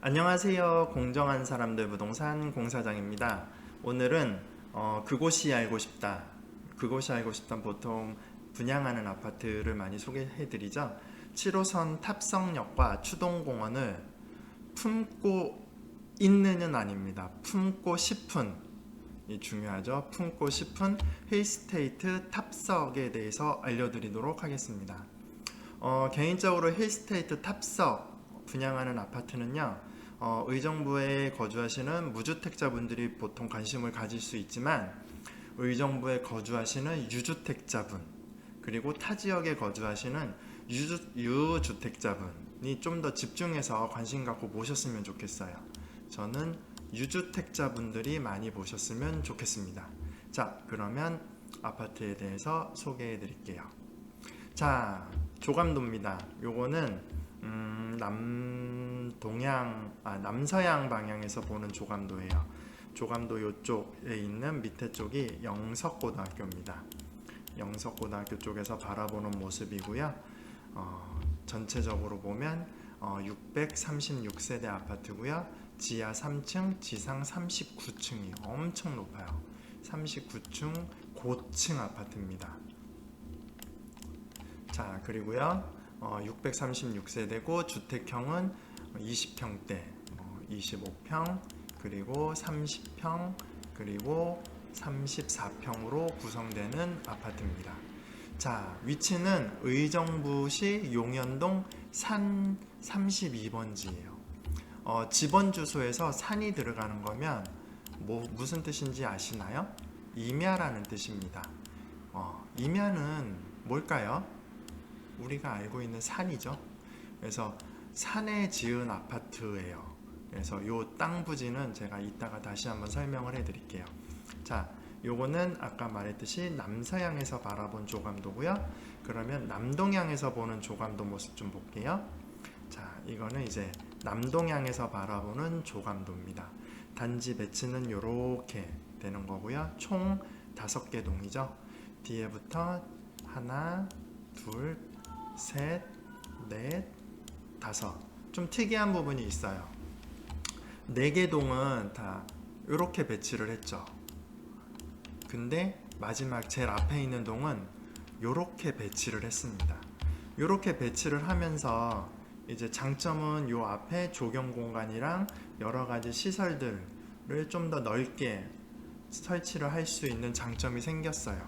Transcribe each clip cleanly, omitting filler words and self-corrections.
안녕하세요. 공정한 사람들 부동산 공사장입니다. 오늘은 그곳이 알고 싶다. 그곳이 알고 싶다 보통 분양하는 아파트를 많이 소개해드리죠. 7호선 탑성역과 추동공원을 품고 있는은 아닙니다. 품고 싶은 이 중요하죠. 품고 싶은 힐스테이트 탑석에 대해서 알려드리도록 하겠습니다. 개인적으로 힐스테이트 탑석 분양하는 아파트는요, 의정부에 거주하시는 무주택자분들이 보통 관심을 가질 수 있지만, 의정부에 거주하시는 유주택자분, 그리고 타 지역에 거주하시는 유주택자분이 좀 더 집중해서 관심 갖고 보셨으면 좋겠어요. 저는 유주택자분들이 많이 보셨으면 좋겠습니다. 자, 그러면 아파트에 대해서 소개해 드릴게요. 자, 조감도입니다. 요거는 남서양 방향에서 보는 조감도예요. 조감도 요쪽에 있는 밑에 쪽이 영석고등학교입니다. 영석고등학교 쪽에서 바라보는 모습이고요. 전체적으로 보면 636세대 아파트고요. 지하 3층, 지상 39층이요. 엄청 높아요. 39층 고층 아파트입니다. 자, 그리고요. 636세대고 주택형은 20평대, 25평, 그리고 30평, 그리고 34평으로 구성되는 아파트입니다. 자, 위치는 의정부시 용현동 산 32번지예요. 집원 주소에서 산이 들어가는 거면 무슨 뜻인지 아시나요? 임야라는 뜻입니다. 임야는 뭘까요? 우리가 알고 있는 산이죠. 그래서 산에 지은 아파트예요. 그래서 요 땅 부지는 제가 이따가 다시 한번 설명을 해드릴게요. 자, 요거는 아까 말했듯이 남서향에서 바라본 조감도고요. 그러면 남동향에서 보는 조감도 모습 좀 볼게요. 자, 이거는 이제 남동향에서 바라보는 조감도입니다. 단지 배치는 요렇게 되는 거고요. 총 5개 동이죠. 뒤에부터 하나, 둘, 셋, 넷, 다섯. 좀 특이한 부분이 있어요. 4개 동은 다 이렇게 배치를 했죠. 근데 마지막 제일 앞에 있는 동은 이렇게 배치를 했습니다. 이렇게 배치를 하면서 이제 장점은 요 앞에 조경 공간이랑 여러 가지 시설들을 좀 더 넓게 설치를 할 수 있는 장점이 생겼어요.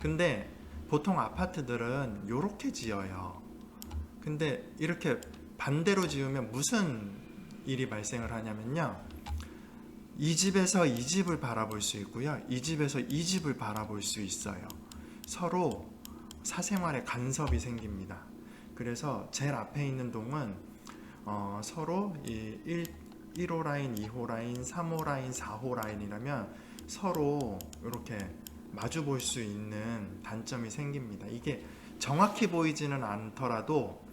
근데 보통 아파트들은 이렇게 지어요. 근데 이렇게 반대로 지으면 무슨 일이 발생을 하냐면요, 이 집에서 이 집을 바라볼 수 있고요, 이 집에서 이 집을 바라볼 수 있어요. 서로 사생활에 간섭이 생깁니다. 그래서 제일 앞에 있는 동은 서로 1호 라인, 2호 라인, 3호 라인, 4호 라인이라면 서로 이렇게 마주 볼 수 있는 단점이 생깁니다. 이게 정확히 보이지는 않더라도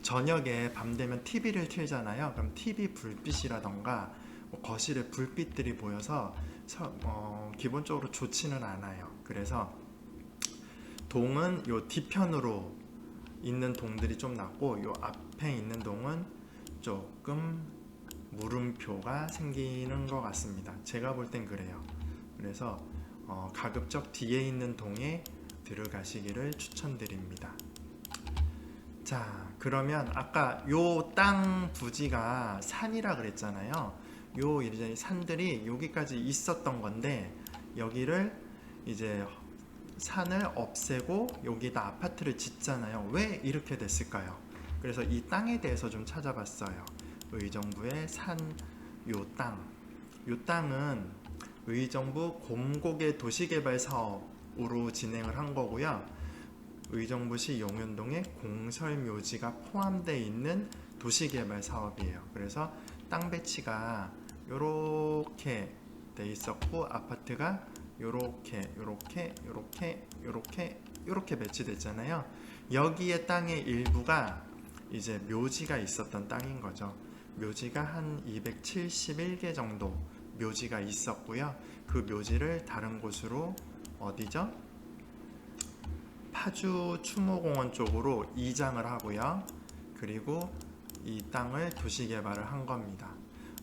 저녁에 밤 되면 TV를 틀잖아요. 그럼 TV 불빛이라던가 거실에 불빛들이 보여서 기본적으로 좋지는 않아요. 그래서 동은 요 뒤편으로 있는 동들이 좀 낫고, 요 앞에 있는 동은 조금 물음표가 생기는 것 같습니다. 제가 볼 땐 그래요. 그래서 가급적 뒤에 있는 동에 들어가시기를 추천드립니다. 자, 그러면 아까 요 땅 부지가 산이라 그랬잖아요. 요 이제 산들이 여기까지 있었던 건데, 여기를 이제 산을 없애고 여기다 아파트를 짓잖아요. 왜 이렇게 됐을까요? 그래서 이 땅에 대해서 좀 찾아봤어요. 의정부의 산 요 땅. 요 땅은 의정부 곰곡의 도시개발 사업으로 진행을 한 거고요. 의정부시 용현동에 공설묘지가 포함되어 있는 도시개발 사업이에요. 그래서 땅 배치가 요렇게 돼 있었고, 아파트가 요렇게 배치됐잖아요. 여기에 땅의 일부가 이제 묘지가 있었던 땅인 거죠. 묘지가 한 271개 정도 묘지가 있었고요. 그 묘지를 다른 곳으로 어디죠? 파주 추모공원 쪽으로 이장을 하고요. 그리고 이 땅을 도시개발을 한 겁니다.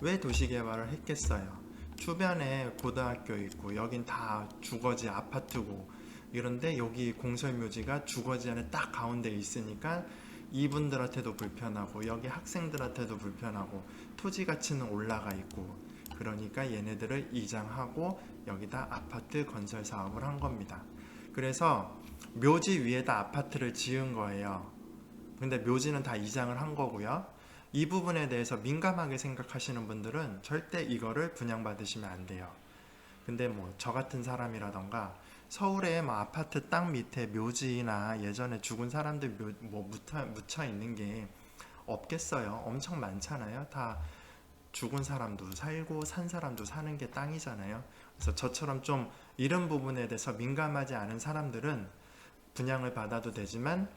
왜 도시개발을 했겠어요? 주변에 고등학교 있고 여긴 다 주거지 아파트고 이런데 여기 공설묘지가 주거지 안에 딱 가운데 있으니까 이분들한테도 불편하고 여기 학생들한테도 불편하고 토지 가치는 올라가 있고 그러니까 얘네들을 이장하고 여기다 아파트 건설 사업을 한 겁니다. 그래서 묘지 위에다 아파트를 지은 거예요. 근데 묘지는 다 이장을 한 거고요. 이 부분에 대해서 민감하게 생각하시는 분들은 절대 이거를 분양받으시면 안 돼요. 근데 뭐 저 같은 사람이라던가 서울에 뭐 아파트 땅 밑에 묘지나 예전에 죽은 사람들 묻혀 있는 게 없겠어요. 엄청 많잖아요. 다 죽은 사람도 살고 산 사람도 사는 게 땅이잖아요. 그래서 저처럼 좀 이런 부분에 대해서 민감하지 않은 사람들은 분양을 받아도 되지만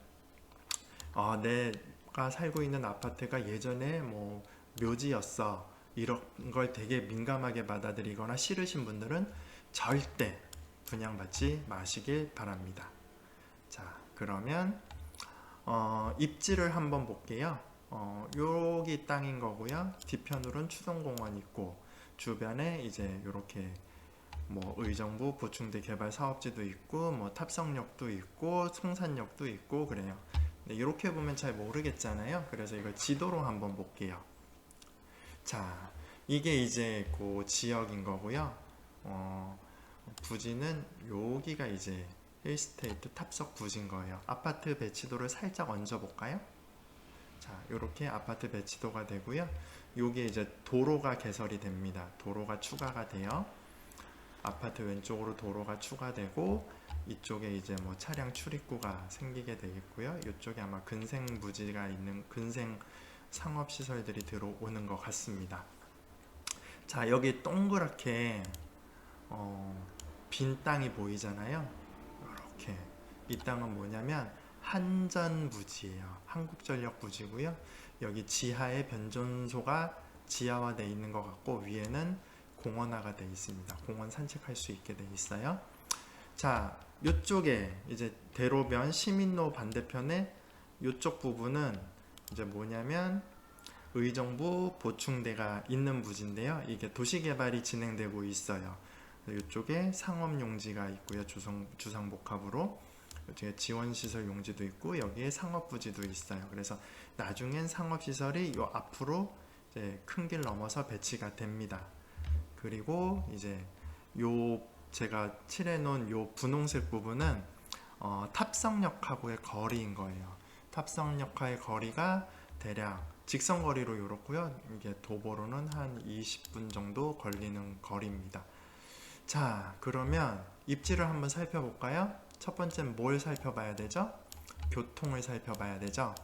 내가 살고 있는 아파트가 예전에 뭐 묘지였어 이런 걸 되게 민감하게 받아들이거나 싫으신 분들은 절대 분양받지 마시길 바랍니다. 자, 그러면 입지를 한번 볼게요. 여기 땅인 거고요. 뒤편으로는 추동공원 있고 주변에 이제 이렇게 뭐 의정부 보충대 개발 사업지도 있고 뭐 탑성역도 있고 송산역도 있고 그래요. 이렇게 보면 잘 모르겠잖아요. 그래서 이걸 지도로 한번 볼게요. 자, 이게 이제 그 지역인 거고요. 부지는 여기가 이제 힐스테이트 탑석 부지인 거예요. 아파트 배치도를 살짝 얹어 볼까요? 자, 이렇게 아파트 배치도가 되고요. 여기에 이제 도로가 개설이 됩니다. 도로가 추가가 돼요. 아파트 왼쪽으로 도로가 추가되고 이쪽에 이제 뭐 차량 출입구가 생기게 되겠고요. 이쪽에 아마 근생 부지가 있는 근생 상업 시설들이 들어오는 것 같습니다. 자, 여기 동그랗게 빈 땅이 보이잖아요. 이렇게 이 땅은 뭐냐면 한전 부지예요. 한국전력 부지고요. 여기 지하에 변전소가 지하화되어 있는 것 같고 위에는 공원화가 되어 있습니다. 공원 산책할 수 있게 되어 있어요. 자, 이쪽에 이제 대로변 시민로 반대편에 이쪽 부분은 이제 뭐냐면 의정부 보충대가 있는 부지인데요. 이게 도시개발이 진행되고 있어요. 이쪽에 상업용지가 있고요. 주상복합으로 이쪽에 지원시설 용지도 있고 여기에 상업부지도 있어요. 그래서 나중엔 상업시설이 요 앞으로 이제 큰 길 넘어서 배치가 됩니다. 그리고 이제 요 제가 칠해놓은 요 분홍색 부분은 탑성역하고의 거리인 거예요. 탑성역과의 거리가 대략 직선거리로 이렇고요. 이게 도보로는 한 20분 정도 걸리는 거리입니다. 자, 그러면 입지를 한번 살펴볼까요? 첫 번째는 뭘 살펴봐야 되죠? 교통을 살펴봐야 되죠.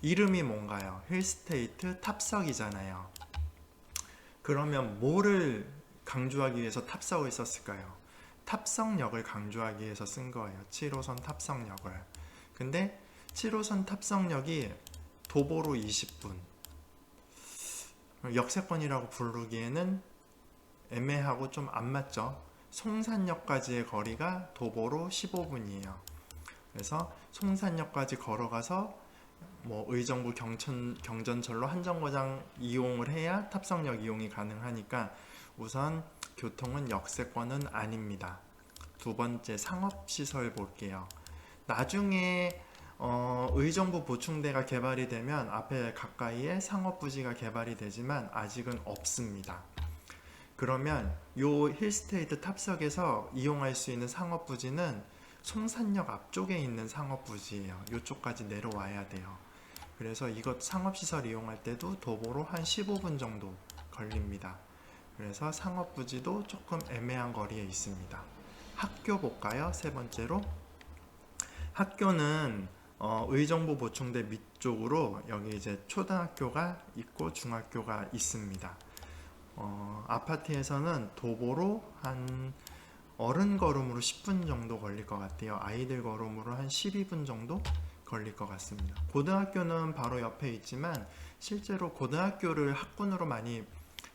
이름이 뭔가요? 힐스테이트 탑석이잖아요. 그러면 뭐를 강조하기 위해서 탑석을 썼을까요? 탑석역을 강조하기 위해서 쓴 거예요. 7호선 탑석역을. 근데 7호선 탑석역이 도보로 20분, 역세권이라고 부르기에는 애매하고 좀 안 맞죠. 송산역까지의 거리가 도보로 15분이에요. 그래서 송산역까지 걸어가서 뭐 의정부 경전철로 한정거장 이용을 해야 탑성역 이용이 가능하니까 우선 교통은 역세권은 아닙니다. 두 번째 상업시설 볼게요. 나중에 의정부 보충대가 개발이 되면 앞에 가까이에 상업부지가 개발이 되지만 아직은 없습니다. 그러면 요 힐스테이트 탑석에서 이용할 수 있는 상업부지는 송산역 앞쪽에 있는 상업부지예요. 이쪽까지 내려와야 돼요. 그래서 이것 상업시설 이용할 때도 도보로 한 15분 정도 걸립니다. 그래서 상업부지도 조금 애매한 거리에 있습니다. 학교 볼까요? 세 번째로 학교는 의정부 보충대 밑쪽으로 여기 이제 초등학교가 있고 중학교가 있습니다. 아파트에서는 도보로 한 어른 걸음으로 10분 정도 걸릴 것 같아요. 아이들 걸음으로 한 12분 정도 걸릴 것 같습니다. 고등학교는 바로 옆에 있지만 실제로 고등학교를 학군으로 많이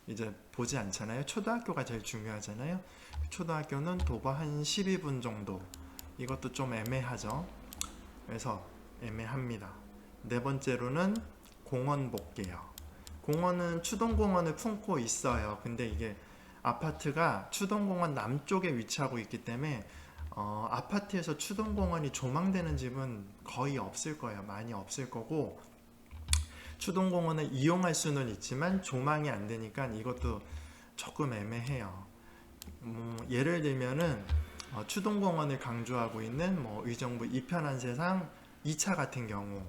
이제 보지 않잖아요. 초등학교가 제일 중요하잖아요. 초등학교는 도보 한 12분 정도. 이것도 좀 애매하죠. 그래서 애매합니다. 네 번째로는 공원 볼게요. 공원은 추동공원을 품고 있어요. 근데 이게 아파트가 추동공원 남쪽에 위치하고 있기 때문에 아파트에서 추동공원이 조망되는 집은 거의 없을 거예요. 많이 없을 거고, 추동공원을 이용할 수는 있지만 조망이 안 되니까 이것도 조금 애매해요. 예를 들면은 추동공원을 강조하고 있는 뭐 의정부 이편한 세상 2차 같은 경우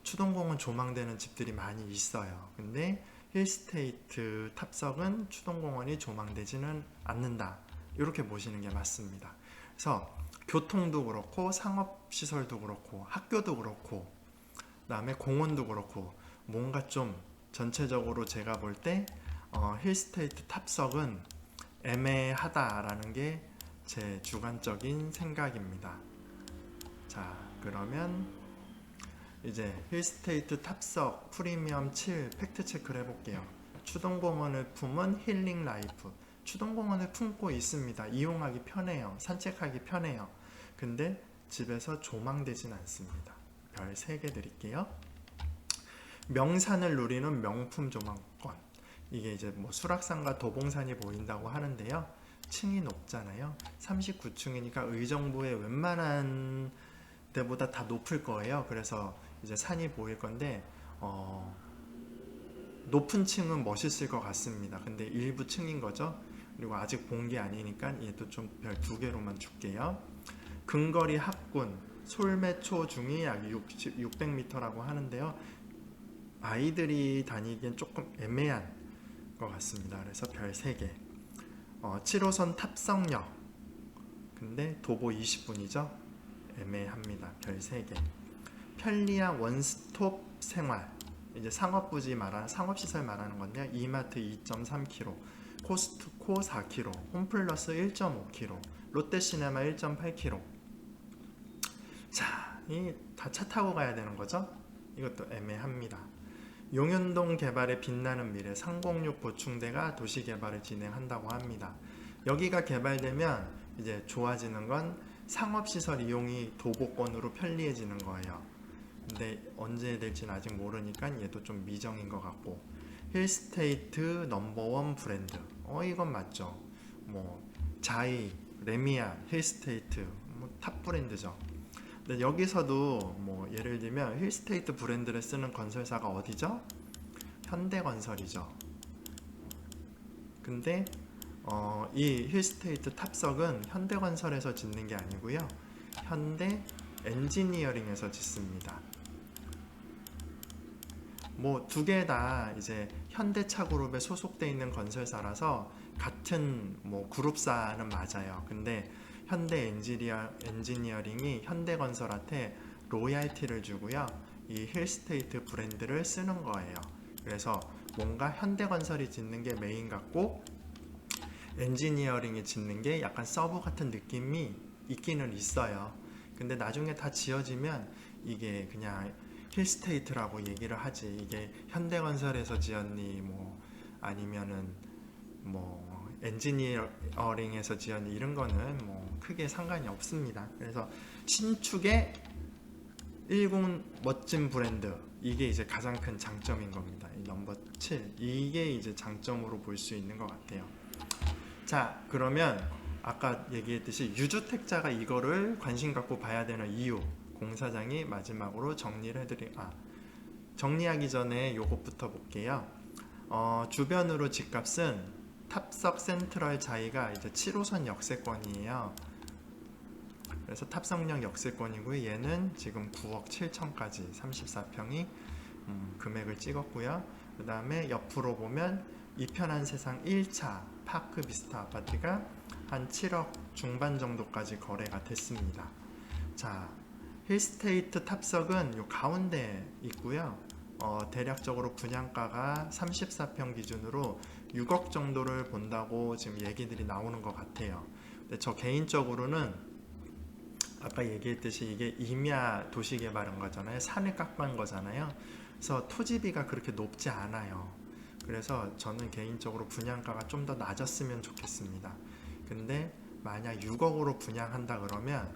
추동공원 조망되는 집들이 많이 있어요. 근데 힐스테이트 탑석은 추동공원이 조망되지는 않는다. 이렇게 보시는 게 맞습니다. 그래서 교통도 그렇고 상업시설도 그렇고 학교도 그렇고 그다음에 공원도 그렇고 뭔가 좀 전체적으로 제가 볼 때 힐스테이트 탑석은 애매하다라는 게 제 주관적인 생각입니다. 자, 그러면 이제 힐스테이트 탑석 프리미엄 7 팩트 체크를 해볼게요. 추동공원을 품은 힐링 라이프. 추동공원을 품고 있습니다. 이용하기 편해요. 산책하기 편해요. 근데 집에서 조망되진 않습니다. 별 3개 드릴게요. 명산을 누리는 명품 조망권. 이게 이제 뭐 수락산과 도봉산이 보인다고 하는데요. 층이 높잖아요. 39층이니까 의정부의 웬만한 데보다 다 높을 거예요. 그래서 이제 산이 보일 건데 높은 층은 멋있을 것 같습니다. 근데 일부 층인 거죠. 그리고 아직 본 게 아니니까 얘도 좀 별 2개로만 줄게요. 근거리 학군 솔매초 중이 약 600m라고 하는데요. 아이들이 다니기엔 조금 애매한 것 같습니다. 그래서 별 3개. 7호선 탑성역. 근데 도보 20분이죠. 애매합니다. 별 3개. 편리한 원스톱 생활. 이제 상업부지 말하는 상업시설 말하는 건데요. 이마트 2.3km, 코스트코 4km, 홈플러스 1.5km, 롯데시네마 1.8km. 자, 이 다 차 타고 가야 되는 거죠? 이것도 애매합니다. 용현동 개발의 빛나는 미래 306 보충대가 도시개발을 진행한다고 합니다. 여기가 개발되면 이제 좋아지는 건 상업시설 이용이 도보권으로 편리해지는 거예요. 근데 언제 될지는 아직 모르니까 얘도 좀 미정인 것 같고, 힐스테이트 넘버원 브랜드. 이건 맞죠. 뭐 자이, 레미안, 힐스테이트 탑 브랜드죠. 근데 여기서도 뭐 예를 들면 힐스테이트 브랜드를 쓰는 건설사가 어디죠? 현대건설이죠. 근데 이 힐스테이트 탑석은 현대건설에서 짓는 게 아니고요. 현대 엔지니어링에서 짓습니다. 뭐 2개 다 이제 현대차그룹에 소속돼 있는 건설사라서 같은 뭐 그룹사는 맞아요. 근데 현대 엔지니어링이 현대건설한테 로얄티를 주고요. 이 힐스테이트 브랜드를 쓰는 거예요. 그래서 뭔가 현대건설이 짓는 게 메인 같고 엔지니어링이 짓는 게 약간 서브 같은 느낌이 있기는 있어요. 근데 나중에 다 지어지면 이게 그냥 힐스테이트라고 얘기를 하지, 이게 현대건설에서 지었니 뭐 아니면은 뭐 엔지니어링에서 지었니 이런 거는 뭐 크게 상관이 없습니다. 그래서 신축의 10 멋진 브랜드, 이게 이제 가장 큰 장점인 겁니다. 이 넘버 7 이게 이제 장점으로 볼 수 있는 것 같아요. 자, 그러면 아까 얘기했듯이 유주택자가 이거를 관심 갖고 봐야 되는 이유, 공사장이 마지막으로 정리하기 전에 요것부터 볼게요. 주변으로 집값은 탑석 센트럴 자이가 이제 7호선 역세권이에요. 그래서 탑석역 역세권이고요. 얘는 지금 9억 7천까지 34평이 금액을 찍었고요. 그 다음에 옆으로 보면 이편한 세상 1차 파크 비스타 아파트가 한 7억 중반 정도까지 거래가 됐습니다. 자, 힐스테이트 탑석은 요 가운데 있고요. 대략적으로 분양가가 34평 기준으로 6억 정도를 본다고 지금 얘기들이 나오는 것 같아요. 근데 저 개인적으로는 아까 얘기했듯이 이게 임야 도시개발인 거잖아요. 산을 깎은 거잖아요. 그래서 토지비가 그렇게 높지 않아요. 그래서 저는 개인적으로 분양가가 좀 더 낮았으면 좋겠습니다. 근데 만약 6억으로 분양한다 그러면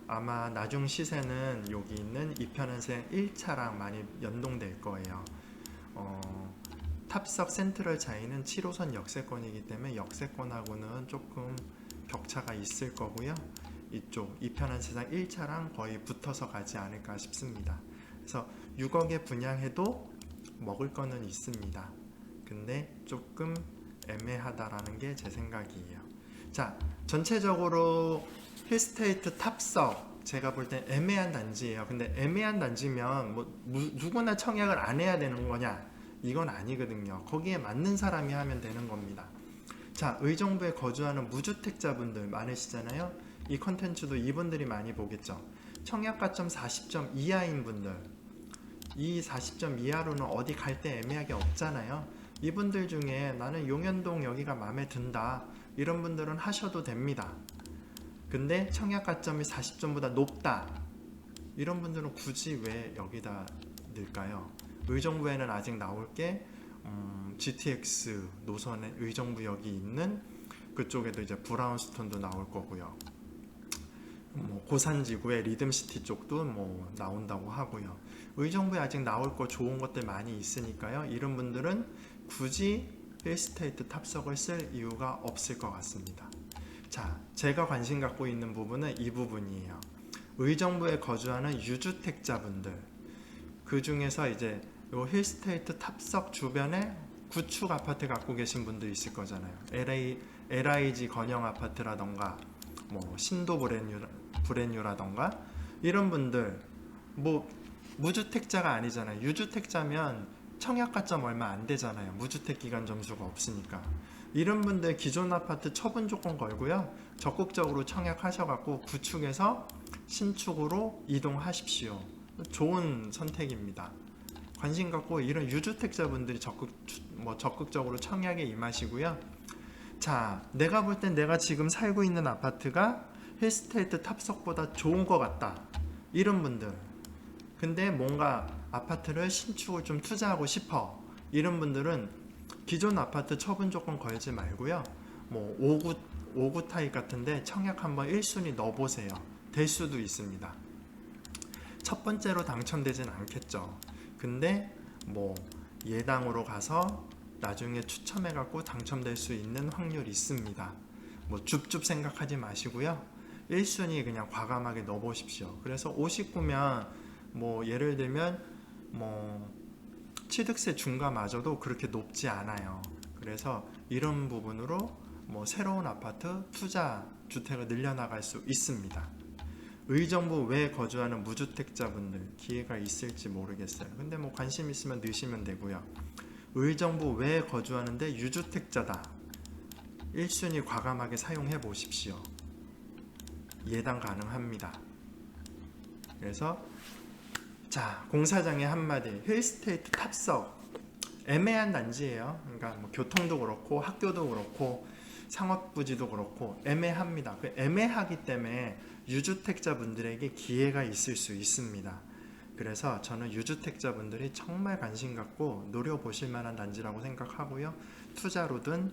아마 나중 시세는 여기 있는 이편은생 1차랑 많이 연동될 거예요. 탑석 센트럴 차이는 7호선 역세권이기 때문에 역세권하고는 조금 격차가 있을 거고요. 이쪽 이편한세상 1차랑 거의 붙어서 가지 않을까 싶습니다. 그래서 6억에 분양해도 먹을 거는 있습니다. 근데 조금 애매하다라는 게 제 생각이에요. 자, 전체적으로 힐스테이트 탑석 제가 볼 땐 애매한 단지예요. 근데 애매한 단지면 누구나 청약을 안 해야 되는 거냐? 이건 아니거든요. 거기에 맞는 사람이 하면 되는 겁니다. 자, 의정부에 거주하는 무주택자분들 많으시잖아요. 이 컨텐츠도 이분들이 많이 보겠죠. 청약가점 40점 이하인 분들, 이 40점 이하로는 어디 갈 데 애매하게 없잖아요. 이분들 중에 나는 용현동 여기가 마음에 든다, 이런 분들은 하셔도 됩니다. 근데 청약가점이 40점보다 높다, 이런 분들은 굳이 왜 여기다 넣을까요? 의정부에는 아직 나올 게 GTX 노선에 의정부역이 있는 그쪽에도 이제 브라운스톤도 나올 거고요. 고산지구의 리듬시티 쪽도 나온다고 하고요. 의정부에 아직 나올 거 좋은 것들 많이 있으니까요. 이런 분들은 굳이 힐스테이트 탑석을 쓸 이유가 없을 것 같습니다. 자, 제가 관심 갖고 있는 부분은 이 부분이에요. 의정부에 거주하는 유주택자분들, 그 중에서 이제 요 힐스테이트 탑석 주변에 구축 아파트 갖고 계신 분도 있을 거잖아요. LIG 건영 아파트라던가 신도 브랜뉴라던가 이런 분들, 무주택자가 아니잖아요. 유주택자면 청약가점 얼마 안 되잖아요. 무주택 기간 점수가 없으니까. 이런 분들 기존 아파트 처분 조건 걸고요. 적극적으로 청약하셔갖고 구축에서 신축으로 이동하십시오. 좋은 선택입니다. 관심 갖고 이런 유주택자분들이 적극적으로 청약에 임하시고요. 자, 내가 볼 땐 내가 지금 살고 있는 아파트가 힐스테이트 탑석보다 좋은 것 같다, 이런 분들, 근데 뭔가 아파트를 신축을 좀 투자하고 싶어, 이런 분들은 기존 아파트 처분 조건 걸지 말고요. 5구 타입 같은데 청약 한번 1순위 넣어보세요. 될 수도 있습니다. 첫 번째로 당첨되진 않겠죠. 근데 예당으로 가서 나중에 추첨해갖고 당첨될 수 있는 확률이 있습니다. 줍줍 생각하지 마시고요. 1순위 그냥 과감하게 넣어보십시오. 그래서 59면 예를 들면 취득세 중과마저도 그렇게 높지 않아요. 그래서 이런 부분으로 새로운 아파트 투자 주택을 늘려나갈 수 있습니다. 의정부 외에 거주하는 무주택자분들 기회가 있을지 모르겠어요. 근데 관심 있으면 넣으시면 되고요. 의정부 외에 거주하는데 유주택자다, 1순위 과감하게 사용해 보십시오. 예당 가능합니다. 그래서 자, 공사장의 한마디, 힐스테이트 탑석 애매한 단지예요. 그러니까 교통도 그렇고 학교도 그렇고 상업부지도 그렇고 애매합니다. 애매하기 때문에 유주택자분들에게 기회가 있을 수 있습니다. 그래서 저는 유주택자분들이 정말 관심 갖고 노려보실 만한 단지라고 생각하고요. 투자로든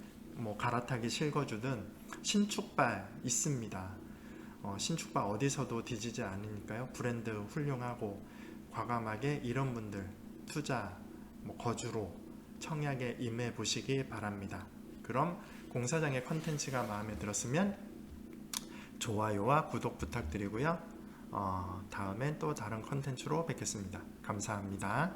갈아타기 실거주든 신축발 있습니다. 신축발 어디서도 뒤지지 않으니까요. 브랜드 훌륭하고 과감하게 이런 분들 투자 거주로 청약에 임해 보시기 바랍니다. 그럼 공사장의 컨텐츠가 마음에 들었으면 좋아요와 구독 부탁드리고요. 다음엔 또 다른 컨텐츠로 뵙겠습니다. 감사합니다.